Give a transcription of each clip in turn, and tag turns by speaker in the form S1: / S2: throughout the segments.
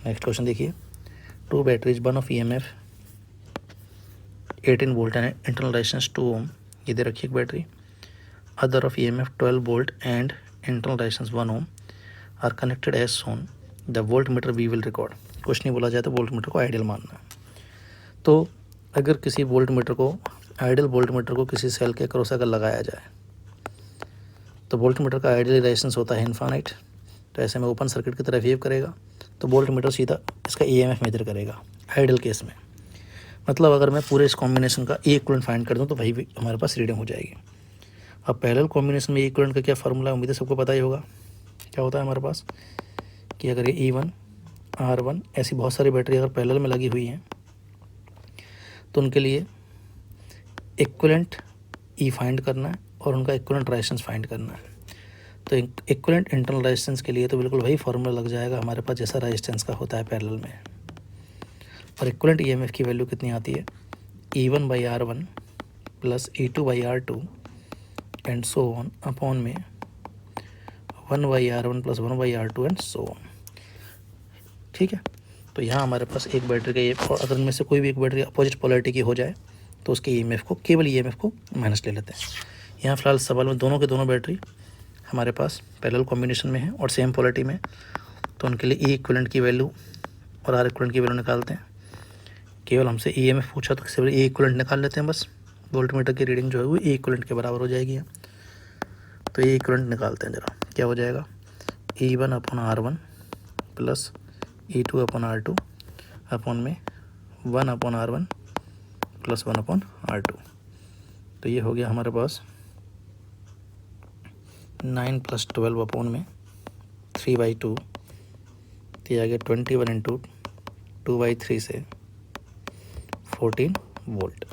S1: Next question देखिए, 2 batteries, one of EMF 18 volt and internal resistance 2 ohm, ये दे रखी एक battery, other of EMF 12 volt and internal resistance 1 ohm are connected as shown, the voltmeter we will record. कुछ नहीं बोला जाए तो वोल्ट मीटर को आइडियल मानना है। तो अगर किसी वोल्ट मीटर को, आइडियल वोल्ट मीटर को किसी सेल के क्रॉस अगर लगाया जाए तो वोल्ट मीटर का आइडियल रेजिस्टेंस होता है इन्फानाइट, तो ऐसे में ओपन सर्किट की तरह बिहेव करेगा, तो वोल्ट मीटर सीधा इसका EMF मेजर करेगा आइडियल केस में। मतलब अगर मैं पूरे इस कॉम्बिनेशन का इक्विवेलेंट फाइंड कर दूं तो वही हमारे पास रीडिंग हो जाएगी। अब पैरेलल कॉम्बिनेशन में इक्विवेलेंट का क्या फार्मूला है, उम्मीद है सबको पता ही होगा। क्या होता है हमारे पास कि अगर ये E1 R1 ऐसी बहुत सारी बैटरी अगर पैरेलल में लगी हुई हैं तो उनके लिए इक्विवेलेंट E फाइंड करना है और उनका इक्विवेलेंट रेजिस्टेंस फाइंड करना है। तो इक्विवेलेंट इंटरनल रेजिस्टेंस के लिए तो बिल्कुल वही फार्मूला लग जाएगा हमारे पास जैसा रेजिस्टेंस का होता है पैरेलल में। और इक्विवेलेंट EMF की वैल्यू कितनी आती है, E1/R1 plus E2/R2 and so on upon में 1/R1 plus 1/R2 and so on. ठीक है, तो यहाँ हमारे पास एक बैटरी का ये, और अगर इनमें से कोई भी एक बैटरी अपोजिट पोलैरिटी की हो जाए तो उसके EMF को, केवल EMF को माइनस ले लेते हैं। यहाँ फिलहाल सवाल में दोनों के दोनों बैटरी हमारे पास पैरेलल कॉम्बिनेशन में है और सेम पोलैरिटी में, तो उनके लिए E इक्विवेलेंट की वैल्यू और R इक्विवेलेंट की वैल्यू निकालते हैं। केवल हमसे EMF पूछा तो किसी E इक्विवेलेंट निकाल लेते हैं बस, वोल्ट मीटर की रीडिंग जो है वो E इक्विवेलेंट के बराबर हो जाएगी। तो E इक्विवेलेंट निकालते हैं जरा, क्या हो जाएगा, E1/R1 प्लस E2/R2 अपॉन में 1/R1 प्लस 1/R2। तो ये हो गया हमारे पास 9 + 12 अपॉन में 3/2, तो ये आ गया 21 × 2/3 से 14 वोल्ट।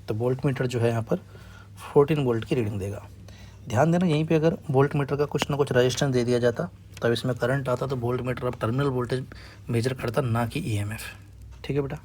S1: तो वोल्ट मीटर जो है यहाँ पर 14 वोल्ट की रीडिंग देगा। ध्यान देना, यहीं पे अगर वोल्ट मीटर का कुछ ना कुछ रेजिस्टेंस दे दिया जाता तब इसमें करंट आता, तो वोल्ट मीटर अब टर्मिनल वोल्टेज मेजर करता, ना कि EMF। ठीक है बेटा।